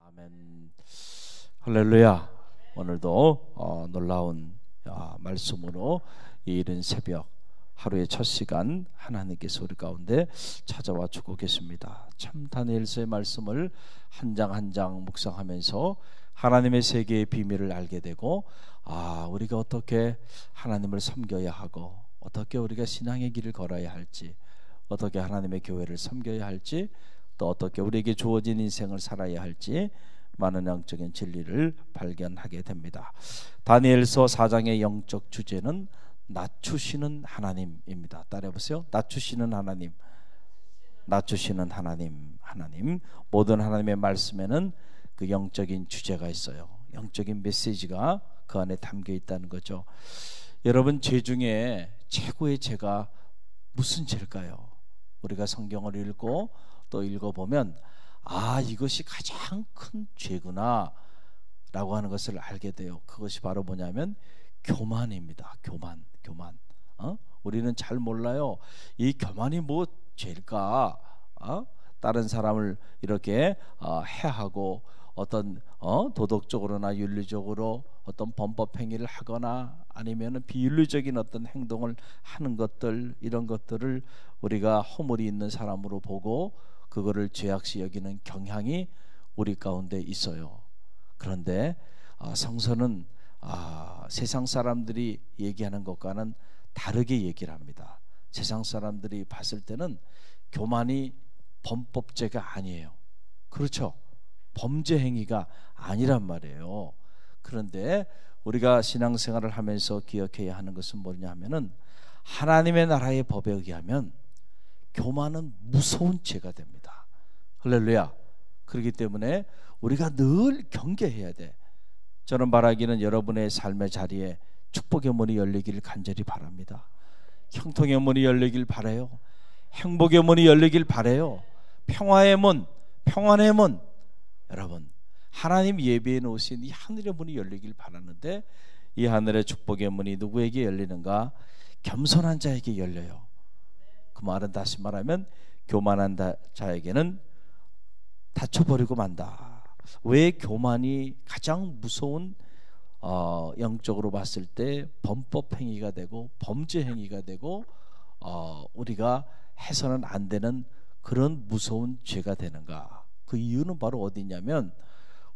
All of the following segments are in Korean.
아멘. 할렐루야. 오늘도 놀라운 말씀으로 이 이른 새벽 하루의 첫 시간 하나님께서 우리 가운데 찾아와 주고 계십니다. 참 다니엘서의 말씀을 한 장 한 장 묵상하면서 하나님의 세계의 비밀을 알게 되고, 우리가 어떻게 하나님을 섬겨야 하고, 어떻게 우리가 신앙의 길을 걸어야 할지, 어떻게 하나님의 교회를 섬겨야 할지, 또 어떻게 우리에게 주어진 인생을 살아야 할지 많은 영적인 진리를 발견하게 됩니다. 다니엘서 4장의 영적 주제는 낮추시는 하나님입니다. 따라해보세요. 낮추시는 하나님. 낮추시는 하나님. 하나님. 모든 하나님의 말씀에는 그 영적인 주제가 있어요. 영적인 메시지가 그 안에 담겨 있다는 거죠. 여러분, 죄 중에 최고의 죄가 무슨 죄일까요? 우리가 성경을 읽고 또 읽어보면 이것이 가장 큰 죄구나 라고 하는 것을 알게 돼요. 그것이 바로 뭐냐면 교만입니다. 교만. 우리는 잘 몰라요. 이 교만이 뭐 죄일까? 다른 사람을 이렇게 해하고 어떤 도덕적으로나 윤리적으로 어떤 범법 행위를 하거나 아니면은 비윤리적인 어떤 행동을 하는 것들, 이런 것들을 우리가 허물이 있는 사람으로 보고 그거를 죄악시 여기는 경향이 우리 가운데 있어요. 그런데 성서는 세상 사람들이 얘기하는 것과는 다르게 얘기를 합니다. 세상 사람들이 봤을 때는 교만이 범법죄가 아니에요. 그렇죠? 범죄 행위가 아니란 말이에요. 그런데 우리가 신앙생활을 하면서 기억해야 하는 것은 뭐냐 하면은 하나님의 나라의 법에 의하면 교만은 무서운 죄가 됩니다. 할렐루야. 그렇기 때문에 우리가 늘 경계해야 돼. 저는 바라기는 여러분의 삶의 자리에 축복의 문이 열리기를 간절히 바랍니다. 형통의 문이 열리길 바라요. 행복의 문이 열리길 바라요. 평화의 문, 평안의 문. 여러분, 하나님 예비해 놓으신 이 하늘의 문이 열리길 바라는데, 이 하늘의 축복의 문이 누구에게 열리는가? 겸손한 자에게 열려요. 그 말은 다시 말하면 교만한 자에게는 닫혀버리고 만다. 왜 교만이 가장 무서운 영적으로 봤을 때 범법 행위가 되고 범죄 행위가 되고 우리가 해서는 안 되는 그런 무서운 죄가 되는가? 그 이유는 바로 어디냐면,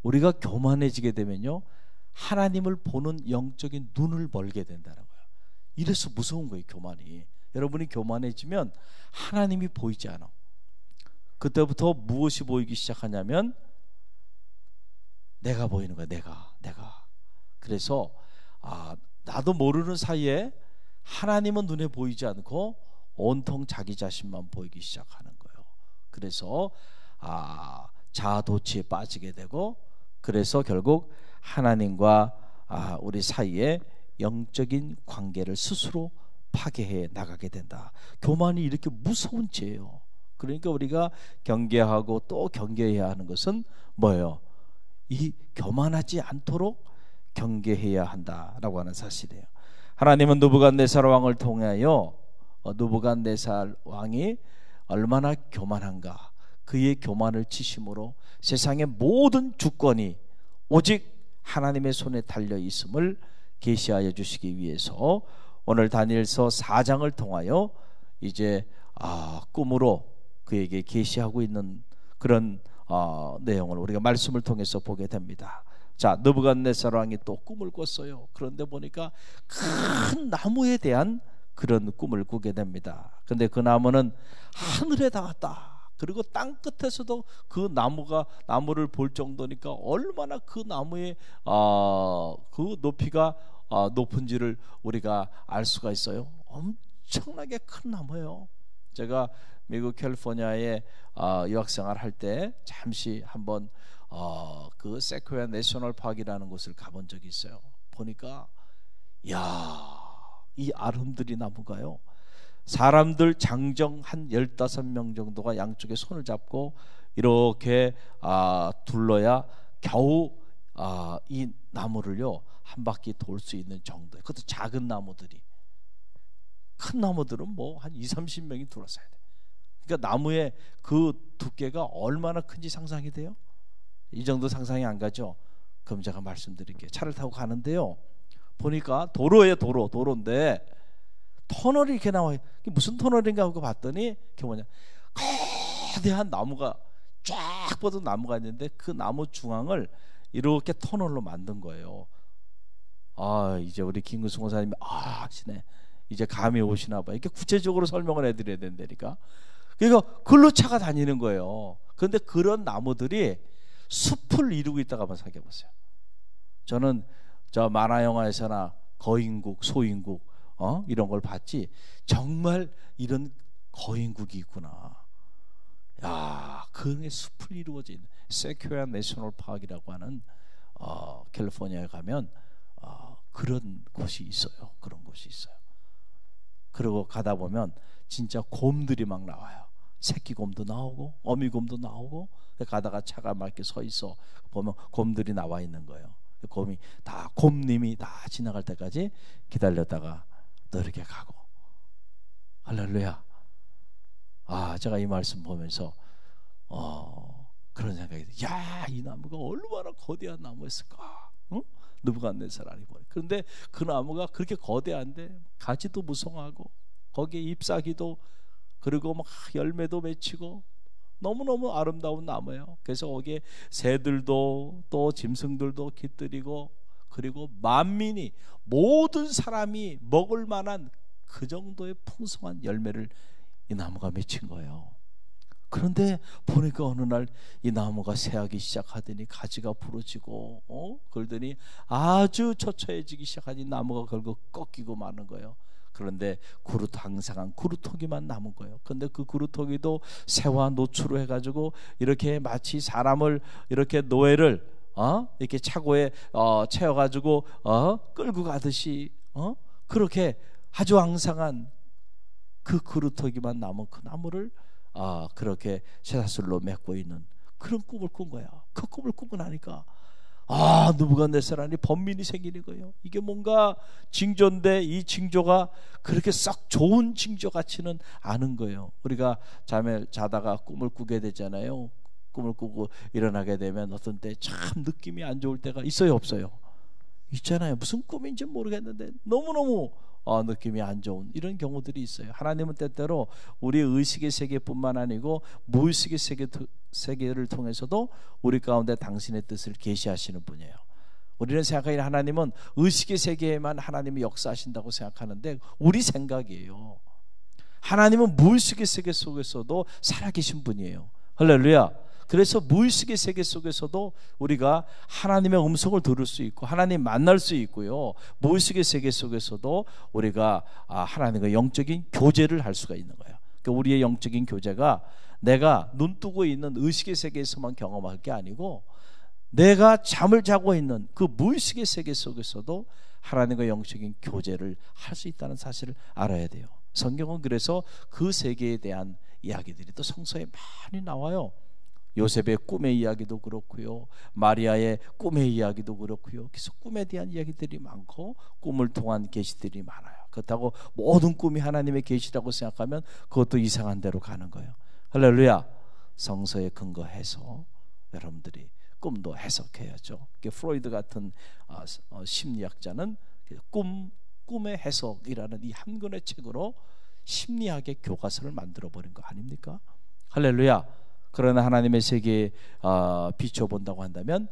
우리가 교만해지게 되면요, 하나님을 보는 영적인 눈을 멀게 된다는 거예요. 이래서 무서운 거예요, 교만이. 여러분이 교만해지면 하나님이 보이지 않아. 그때부터 무엇이 보이기 시작하냐면 내가 보이는 거야. 내가. 그래서 나도 모르는 사이에 하나님은 눈에 보이지 않고 온통 자기 자신만 보이기 시작하는 거예요. 그래서 자아도취에 빠지게 되고, 그래서 결국 하나님과 우리 사이에 영적인 관계를 스스로 파괴해 나가게 된다. 교만이 이렇게 무서운 죄예요. 그러니까 우리가 경계하고 또 경계해야 하는 것은 뭐예요? 이 교만하지 않도록 경계해야 한다라고 하는 사실이에요. 하나님은 느부갓네살 왕을 통하여 느부갓네살 왕이 얼마나 교만한가, 그의 교만을 치심으로 세상의 모든 주권이 오직 하나님의 손에 달려 있음을 계시하여 주시기 위해서 오늘 다니엘서 4장을 통하여 이제 꿈으로 그에게 계시하고 있는 그런 내용을 우리가 말씀을 통해서 보게 됩니다. 자, 느부갓네살 왕이 또 꿈을 꿨어요. 그런데 보니까 큰 나무에 대한 그런 꿈을 꾸게 됩니다. 근데 그 나무는 하늘에 닿았다. 그리고 땅 끝에서도 그 나무를 볼 정도니까 얼마나 그 나무의 그 높이가 높은지를 우리가 알 수가 있어요. 엄청나게 큰 나무예요. 제가 미국 캘리포니아에 유학생활 할 때 잠시 한번 그 세코야 내셔널 파크라는 곳을 가본 적이 있어요. 보니까 이 아름드리 나무가요, 사람들 장정 한 15명 정도가 양쪽에 손을 잡고 이렇게 둘러야 겨우 이 나무를요 한 바퀴 돌 수 있는 정도. 그것도 작은 나무들이. 큰 나무들은 뭐 한 20-30명이 둘러싸야 돼. 그러니까 나무의 그 두께가 얼마나 큰지 상상이 돼요? 이 정도 상상이 안 가죠? 그럼 제가 말씀드릴게요. 차를 타고 가는데요, 보니까 도로예요. 도로인데 터널이 이렇게 나와요. 이게 무슨 터널인가 하고 봤더니 그게 뭐냐, 거대한 나무가 쫙 뻗은 나무가 있는데 그 나무 중앙을 이렇게 터널로 만든 거예요. 이제 우리 김근수 목사님이 하시네. 이제 감이 오시나 봐요. 이렇게 구체적으로 설명을 해드려야 된다니까. 그러니까 글로 차가 다니는 거예요. 그런데 그런 나무들이 숲을 이루고 있다가 한번 생각해 보세요. 저는 저 만화 영화에서나 거인국, 소인국 이런 걸 봤지, 정말 이런 거인국이 있구나. 야, 그 숲을 이루어진 세퀘라 내셔널 파크라고 하는 캘리포니아에 가면 그런 곳이 있어요. 그런 곳이 있어요. 그리고 가다 보면 진짜 곰들이 막 나와요. 새끼 곰도 나오고 어미 곰도 나오고, 가다가 차가 막 이렇게 서 있어 보면 곰들이 나와 있는 거예요. 곰님이 다 지나갈 때까지 기다렸다가 또 이렇게 가고. 할렐루야. 제가 이 말씀 보면서 그런 생각이 들어요. 야, 이 나무가 얼마나 거대한 나무였을까? 느부갓네살 보니. 그런데 그 나무가 그렇게 거대한데 가지도 무성하고 거기에 잎사귀도, 그리고 막 열매도 맺히고 너무너무 아름다운 나무예요. 그래서 거기에 새들도 또 짐승들도 깃들이고, 그리고 만민이, 모든 사람이 먹을 만한 그 정도의 풍성한 열매를 이 나무가 맺힌 거예요. 그런데 보니까 어느 날 이 나무가 새하기 시작하더니 가지가 부러지고 그러더니 아주 처처해지기 시작하니 나무가 결국 꺾이고 마는 거예요. 그런데 항상한 구루토기만 남은 거예요. 그런데 그 구루토기도 새와 노추로 해가지고 이렇게 마치 사람을 이렇게 노예를 이렇게 차고에 채워가지고 끌고 가듯이 그렇게 아주 앙상한 그 구루토기만 남은 그 나무를 그렇게 쇠사슬로 맺고 있는 그런 꿈을 꾼 거야. 그 꿈을 꾸고 나니까 느부갓네살이 번민이 생기는 거예요. 이게 뭔가 징조인데 이 징조가 그렇게 썩 좋은 징조 같지는 않은 거예요. 우리가 잠을 자다가 꿈을 꾸게 되잖아요. 꿈을 꾸고 일어나게 되면 어떤 때 참 느낌이 안 좋을 때가 있어요, 없어요? 있잖아요. 무슨 꿈인지 모르겠는데 너무너무 느낌이 안 좋은 이런 경우들이 있어요. 하나님은 때때로 우리의 의식의 세계뿐만 아니고 무의식의 세계를 통해서도 우리 가운데 당신의 뜻을 계시하시는 분이에요. 우리는 생각하기에 하나님은 의식의 세계에만 하나님이 역사하신다고 생각하는데 우리 생각이에요. 하나님은 무의식의 세계 속에서도 살아계신 분이에요. 할렐루야. 그래서 무의식의 세계 속에서도 우리가 하나님의 음성을 들을 수 있고 하나님 만날 수 있고요, 무의식의 세계 속에서도 우리가 하나님과 영적인 교제를 할 수가 있는 거예요. 그러니까 우리의 영적인 교제가 내가 눈 뜨고 있는 의식의 세계에서만 경험할 게 아니고 내가 잠을 자고 있는 그 무의식의 세계 속에서도 하나님과 영적인 교제를 할 수 있다는 사실을 알아야 돼요. 성경은 그래서 그 세계에 대한 이야기들이 또 성서에 많이 나와요. 요셉의 꿈의 이야기도 그렇고요, 마리아의 꿈의 이야기도 그렇고요. 그래서 꿈에 대한 이야기들이 많고 꿈을 통한 계시들이 많아요. 그렇다고 모든 꿈이 하나님의 계시라고 생각하면 그것도 이상한 데로 가는 거예요. 할렐루야. 성서에 근거해서 여러분들이 꿈도 해석해야죠. 프로이드 같은 심리학자는 꿈의 해석이라는 이 한 권의 책으로 심리학의 교과서를 만들어버린 거 아닙니까? 할렐루야. 그러나 하나님의 세계에 비춰본다고 한다면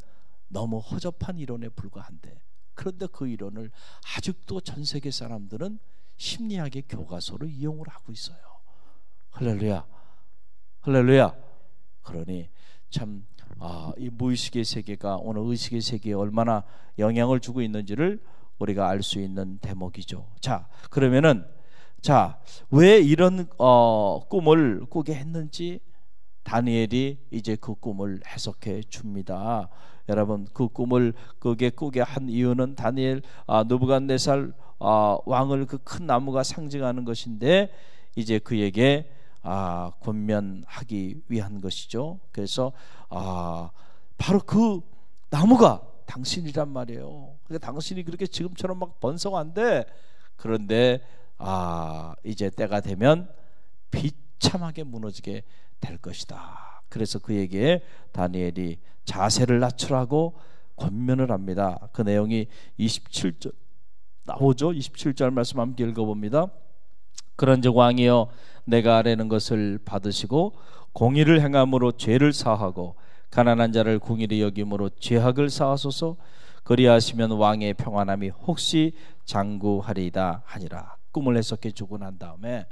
너무 허접한 이론에 불과한데, 그런데 그 이론을 아직도 전 세계 사람들은 심리학의 교과서로 이용을 하고 있어요. 할렐루야. 할렐루야. 그러니 참 이 무의식의 세계가 오늘 의식의 세계에 얼마나 영향을 주고 있는지를 우리가 알 수 있는 대목이죠. 자, 그러면은 왜 이런 꿈을 꾸게 했는지 다니엘이 이제 그 꿈을 해석해 줍니다. 여러분, 그 꿈을 꾸게 한 이유는 다니엘 느부갓네살 왕을 그 큰 나무가 상징하는 것인데 이제 그에게 권면하기 위한 것이죠. 그래서 바로 그 나무가 당신이란 말이에요. 그러니까 당신이 그렇게 지금처럼 막 번성한데, 그런데 이제 때가 되면 비참하게 무너지게 될 것이다. 그래서 그에게 다니엘이 자세를 낮추라고 권면을 합니다. 그 내용이 27절 나오죠. 27절 말씀 함께 읽어봅니다. 그런즉 왕이여 내가 아뢰는 것을 받으시고 공의를 행함으로 죄를 사하고 가난한 자를 궁일히 여김으로 죄악을 사하소서. 그리하시면 왕의 평안함이 혹시 장구하리이다 하니라. 꿈을 해석해 주고 난 다음에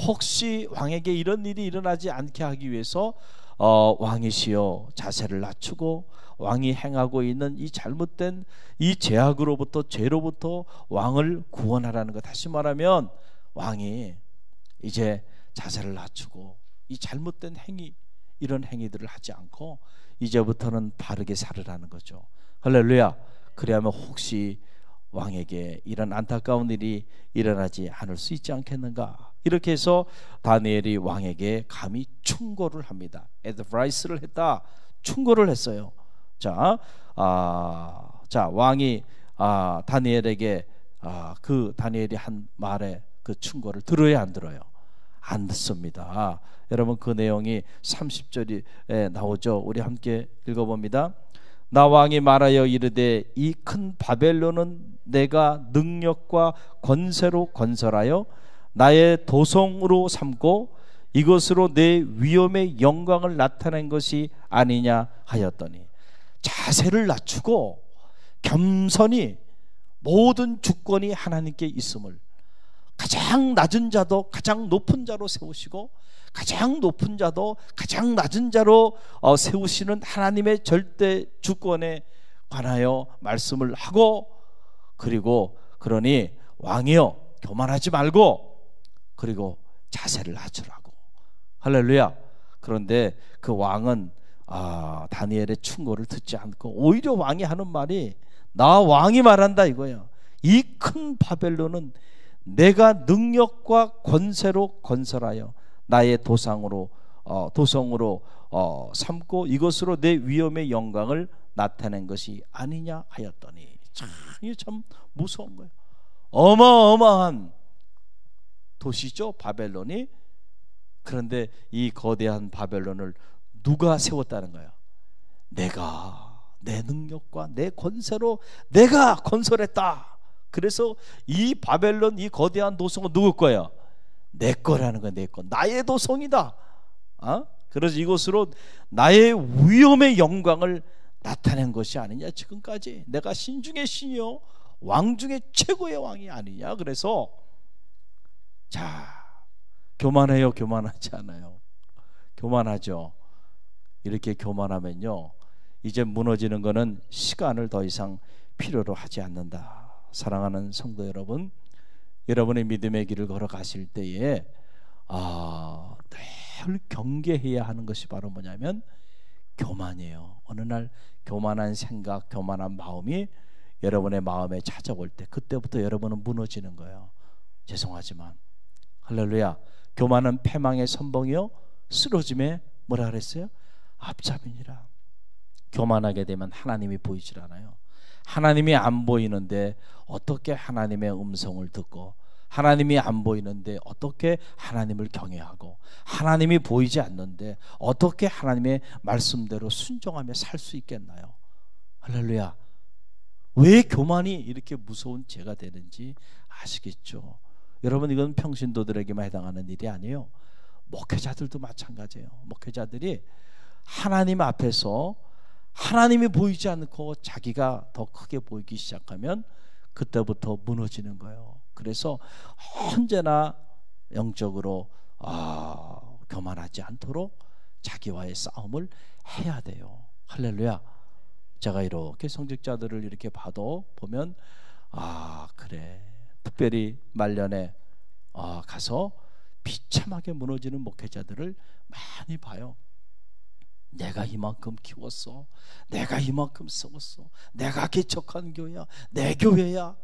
혹시 왕에게 이런 일이 일어나지 않게 하기 위해서 왕이시여 자세를 낮추고 왕이 행하고 있는 이 잘못된 이 죄악으로부터 죄로부터 왕을 구원하라는 것. 다시 말하면 왕이 이제 자세를 낮추고 이 잘못된 행위 이런 행위들을 하지 않고 이제부터는 바르게 살으라는 거죠. 할렐루야. 그래야만 혹시 왕에게 이런 안타까운 일이 일어나지 않을 수 있지 않겠는가. 이렇게 해서 다니엘이 왕에게 감히 충고를 합니다. 애드바이스를 했다. 충고를 했어요. 자, 왕이 다니엘에게 그 다니엘이 한 말에 그 충고를 들어야 안 들어요? 안 듣습니다. 여러분 그 내용이 30절에 나오죠. 우리 함께 읽어봅니다. 나 왕이 말하여 이르되 이 큰 바벨론은 내가 능력과 권세로 건설하여 나의 도성으로 삼고 이것으로 내 위엄의 영광을 나타낸 것이 아니냐 하였더니, 자세를 낮추고 겸손히 모든 주권이 하나님께 있음을 가장 낮은 자도 가장 높은 자로 세우시고 가장 높은 자도 가장 낮은 자로 세우시는 하나님의 절대 주권에 관하여 말씀을 하고, 그리고 그러니 왕이여 교만하지 말고 그리고 자세를 낮추라고. 할렐루야. 그런데 그 왕은 다니엘의 충고를 듣지 않고 오히려 왕이 하는 말이, 나 왕이 말한다 이거예요. 이 큰 바벨론은 내가 능력과 권세로 건설하여 나의 도성으로 삼고 이것으로 내 위엄의 영광을 나타낸 것이 아니냐 하였더니. 이게 참 무서운 거예요. 어마어마한 도시죠, 바벨론이. 그런데 이 거대한 바벨론을 누가 세웠다는 거예요? 내가 내 능력과 내 권세로 내가 건설했다. 그래서 이 바벨론, 이 거대한 도성은 누구 거예요? 내 거라는 거야. 내 거. 나의 도성이다. 그래서 이것으로 나의 위엄의 영광을 나타낸 것이 아니냐. 지금까지 내가 신 중의 신이요 왕 중에 최고의 왕이 아니냐. 그래서 교만해요? 교만하지 않아요? 교만하죠. 이렇게 교만하면요 이제 무너지는 것은 시간을 더 이상 필요로 하지 않는다. 사랑하는 성도 여러분, 여러분의 믿음의 길을 걸어가실 때에 늘 경계해야 하는 것이 바로 뭐냐면 교만이에요. 어느 날 교만한 생각, 교만한 마음이 여러분의 마음에 찾아올 때 그때부터 여러분은 무너지는 거예요. 죄송하지만. 할렐루야. 교만은 패망의 선봉이요 쓰러짐에 뭐라 그랬어요? 앞잡이니라. 교만하게 되면 하나님이 보이질 않아요. 하나님이 안 보이는데 어떻게 하나님의 음성을 듣고, 하나님이 안 보이는데 어떻게 하나님을 경외하고, 하나님이 보이지 않는데 어떻게 하나님의 말씀대로 순종하며 살 수 있겠나요? 할렐루야. 왜 교만이 이렇게 무서운 죄가 되는지 아시겠죠? 여러분, 이건 평신도들에게만 해당하는 일이 아니에요. 목회자들도 마찬가지예요. 목회자들이 하나님 앞에서 하나님이 보이지 않고 자기가 더 크게 보이기 시작하면 그때부터 무너지는 거예요. 그래서 언제나 영적으로 교만하지 않도록 자기와의 싸움을 해야 돼요. 할렐루야. 제가 이렇게 성직자들을 이렇게 보면 그래, 특별히 말년에 가서 비참하게 무너지는 목회자들을 많이 봐요. 내가 이만큼 키웠어, 내가 이만큼 썩었어, 내가 개척한 교회야, 내 교회야.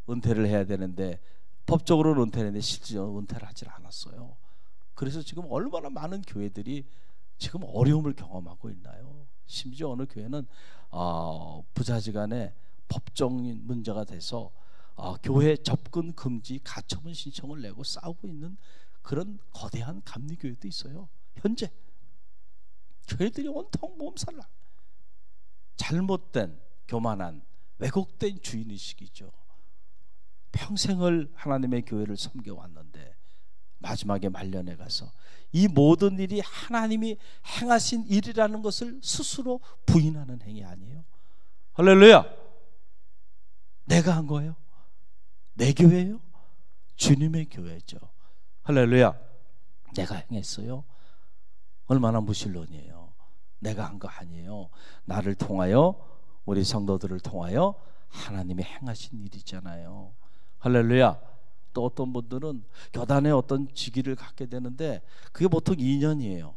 은퇴를 해야 되는데 법적으로는 은퇴했는데 실질적으로 은퇴를 하질 않았어요. 그래서 지금 얼마나 많은 교회들이 지금 어려움을 경험하고 있나요? 심지어 어느 교회는 부자지간에 법적인 문제가 돼서 교회 접근 금지 가처분 신청을 내고 싸우고 있는 그런 거대한 감리교회도 있어요. 현재. 교회들이 온통 몸살나. 잘못된, 교만한, 왜곡된 주인의식이죠. 평생을 하나님의 교회를 섬겨왔는데 마지막에 말년에 가서 이 모든 일이 하나님이 행하신 일이라는 것을 스스로 부인하는 행위 아니에요? 할렐루야! 내가 한 거예요? 내 교회예요? 주님의 교회죠. 할렐루야! 내가 행했어요? 얼마나 무신론이에요. 내가 한 거 아니에요. 나를 통하여, 우리 성도들을 통하여 하나님이 행하신 일이잖아요. 할렐루야! 또 어떤 분들은 교단에 어떤 직위를 갖게 되는데 그게 보통 2년이에요.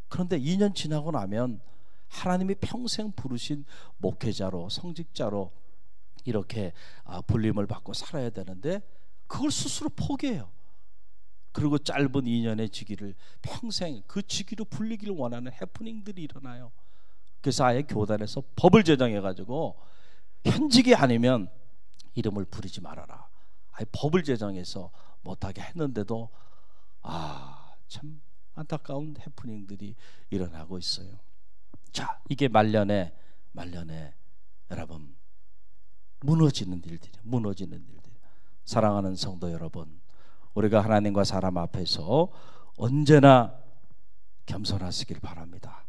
그런데 2년 지나고 나면 하나님이 평생 부르신 목회자로, 성직자로 이렇게 불림을 받고 살아야 되는데 그걸 스스로 포기해요. 그리고 짧은 2년의 직위를 평생 그 직위로 불리기를 원하는 해프닝들이 일어나요. 그래서 아예 교단에서 법을 제정해가지고 현직이 아니면 이름을 부르지 말아라, 아예 법을 제정해서 못하게 했는데도 참 안타까운 해프닝들이 일어나고 있어요. 자, 이게 말년에 여러분 무너지는 일들이. 사랑하는 성도 여러분, 우리가 하나님과 사람 앞에서 언제나 겸손하시길 바랍니다.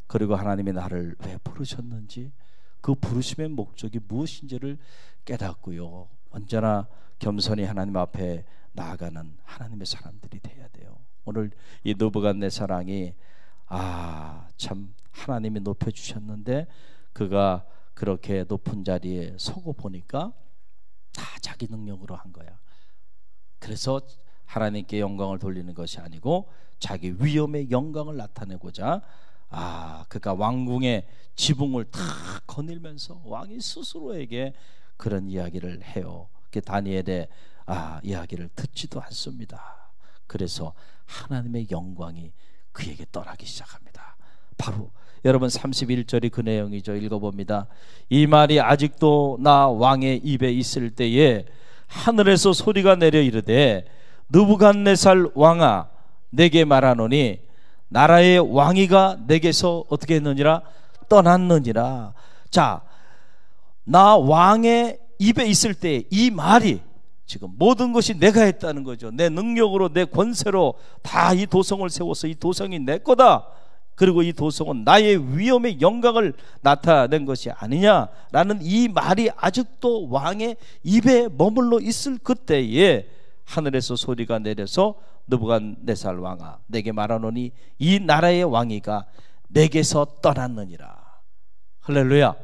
그리고 하나님이 나를 왜 부르셨는지, 그 부르심의 목적이 무엇인지를 깨닫고요, 언제나 겸손히 하나님 앞에 나아가는 하나님의 사람들이 돼야 돼요. 오늘 이 느부갓네살 왕이 참 하나님이 높여주셨는데 그가 그렇게 높은 자리에 서고 보니까 다 자기 능력으로 한 거야. 그래서 하나님께 영광을 돌리는 것이 아니고 자기 위엄의 영광을 나타내고자 그가 왕궁의 지붕을 다 거닐면서 왕이 스스로에게 그런 이야기를 해요. 다니엘의 이야기를 듣지도 않습니다. 그래서 하나님의 영광이 그에게 떠나기 시작합니다. 바로 여러분 31절이 그 내용이죠. 읽어봅니다. 이 말이 아직도 나 왕의 입에 있을 때에 하늘에서 소리가 내려 이르되 느부갓네살 왕아 내게 말하노니 나라의 왕위가 내게서 어떻게 했느니라? 떠났느니라. 자, 나 왕의 입에 있을 때 이 말이 지금 모든 것이 내가 했다는 거죠. 내 능력으로, 내 권세로 다 이 도성을 세워서 이 도성이 내 거다. 그리고 이 도성은 나의 위엄의 영광을 나타낸 것이 아니냐라는 이 말이 아직도 왕의 입에 머물러 있을 그때에 하늘에서 소리가 내려서 느부갓네살 왕아 내게 말하노니 이 나라의 왕위가 내게서 떠났느니라. 할렐루야,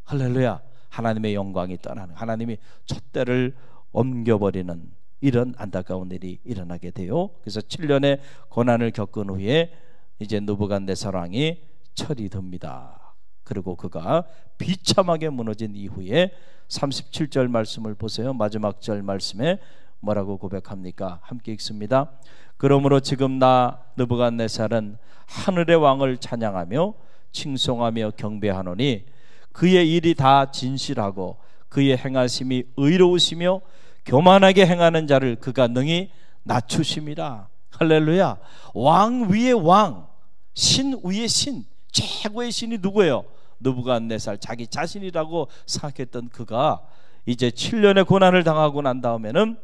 할렐루야. 하나님의 영광이 떠나는, 하나님이 촛대를 옮겨버리는 이런 안타까운 일이 일어나게 돼요. 그래서 7년의 고난을 겪은 후에 이제 느부갓네살 왕이 철이 듭니다. 그리고 그가 비참하게 무너진 이후에 37절 말씀을 보세요. 마지막 절 말씀에 뭐라고 고백합니까? 함께 읽습니다. 그러므로 지금 나 느부갓네살은 하늘의 왕을 찬양하며 칭송하며 경배하노니 그의 일이 다 진실하고 그의 행하심이 의로우시며 교만하게 행하는 자를 그가 능히 낮추심이라. 할렐루야. 왕 위의 왕, 신 위의 신, 최고의 신이 누구예요? 느부갓네살, 자기 자신이라고 생각했던 그가 이제 7년의 고난을 당하고 난 다음에는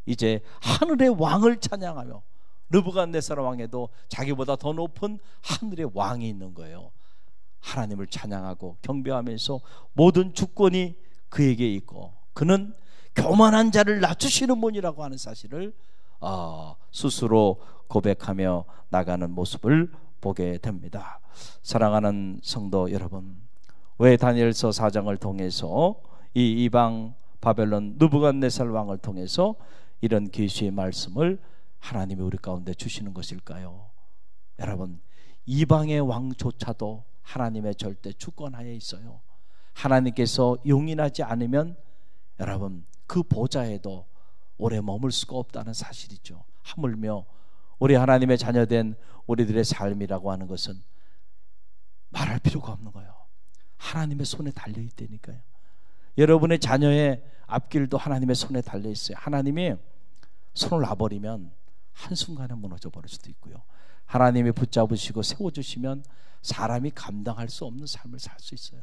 이제 하늘의 왕을 찬양하며, 느부갓네살 왕에도 자기보다 더 높은 하늘의 왕이 있는 거예요. 하나님을 찬양하고 경배하면서 모든 주권이 그에게 있고 그는 교만한 자를 낮추시는 분이라고 하는 사실을 스스로 고백하며 나가는 모습을 보게 됩니다. 사랑하는 성도 여러분, 왜 다니엘서 4장을 통해서 이 이방 바벨론 느부갓네살 왕을 통해서 이런 계시의 말씀을 하나님이 우리 가운데 주시는 것일까요? 여러분, 이방의 왕조차도 하나님의 절대 주권하에 있어요. 하나님께서 용인하지 않으면 여러분 그 보좌에도 오래 머물 수가 없다는 사실이죠. 하물며 우리 하나님의 자녀된 우리들의 삶이라고 하는 것은 말할 필요가 없는 거예요. 하나님의 손에 달려있다니까요. 여러분의 자녀의 앞길도 하나님의 손에 달려있어요. 하나님이 손을 놔버리면 한순간에 무너져 버릴 수도 있고요. 하나님이 붙잡으시고 세워주시면 사람이 감당할 수 없는 삶을 살 수 있어요.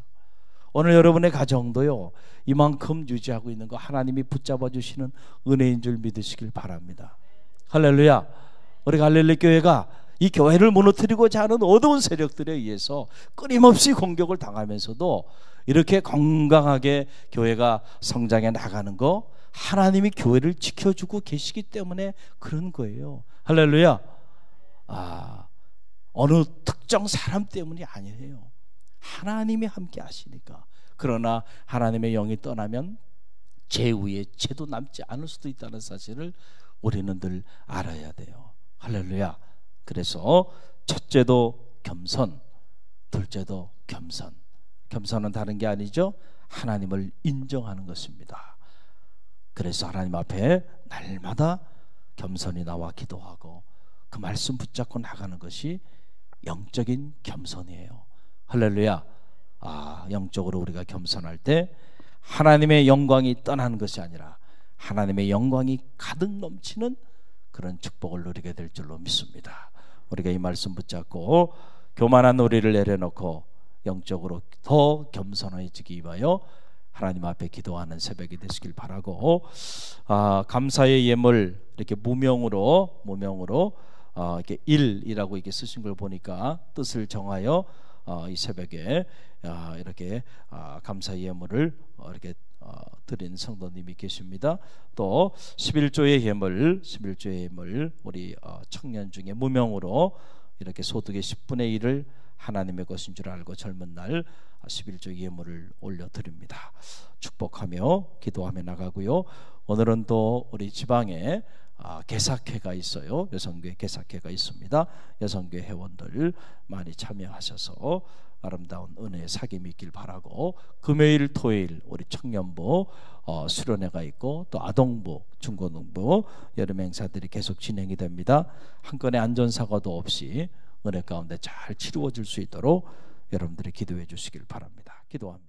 오늘 여러분의 가정도요, 이만큼 유지하고 있는 거 하나님이 붙잡아 주시는 은혜인 줄 믿으시길 바랍니다. 할렐루야. 우리 갈릴리 교회가 이 교회를 무너뜨리고자 하는 어두운 세력들에 의해서 끊임없이 공격을 당하면서도 이렇게 건강하게 교회가 성장해 나가는 거, 하나님이 교회를 지켜주고 계시기 때문에 그런 거예요. 할렐루야. 어느 특정 사람 때문이 아니에요. 하나님이 함께 하시니까. 그러나 하나님의 영이 떠나면 제 위에 죄도 남지 않을 수도 있다는 사실을 우리는 늘 알아야 돼요. 할렐루야. 그래서 첫째도 겸손, 둘째도 겸손. 겸손은 다른 게 아니죠. 하나님을 인정하는 것입니다. 그래서 하나님 앞에 날마다 겸손히 나와 기도하고 그 말씀 붙잡고 나가는 것이 영적인 겸손이에요. 할렐루야. 영적으로 우리가 겸손할 때 하나님의 영광이 떠나는 것이 아니라 하나님의 영광이 가득 넘치는 그런 축복을 누리게 될 줄로 믿습니다. 우리가 이 말씀 붙잡고 교만한 우리를 내려놓고 영적으로 더 겸손해지기 위하여 하나님 앞에 기도하는 새벽이 되시길 바라고, 감사의 예물 이렇게 무명으로 이렇게 일이라고 이렇게 쓰신 걸 보니까 뜻을 정하여 이 새벽에 이렇게 감사의 예물을 이렇게 드린 성도님이 계십니다. 또 11조의 예물 우리 청년 중에 무명으로 이렇게 소득의 10분의 1을 하나님의 것인 줄 알고 젊은 날 11조 예물을 올려드립니다. 축복하며 기도하며 나가고요. 오늘은 또 우리 지방에 개사회가 있어요. 여성교회 개사회가 있습니다. 여성교회 회원들 많이 참여하셔서 아름다운 은혜의 사귐이 있길 바라고, 금요일 토요일 우리 청년부 수련회가 있고 또 아동부 중고등부 여름 행사들이 계속 진행이 됩니다. 한 건의 안전사고도 없이 은혜 가운데 잘 치루어질 수 있도록 여러분들이 기도해 주시길 바랍니다. 기도합니다.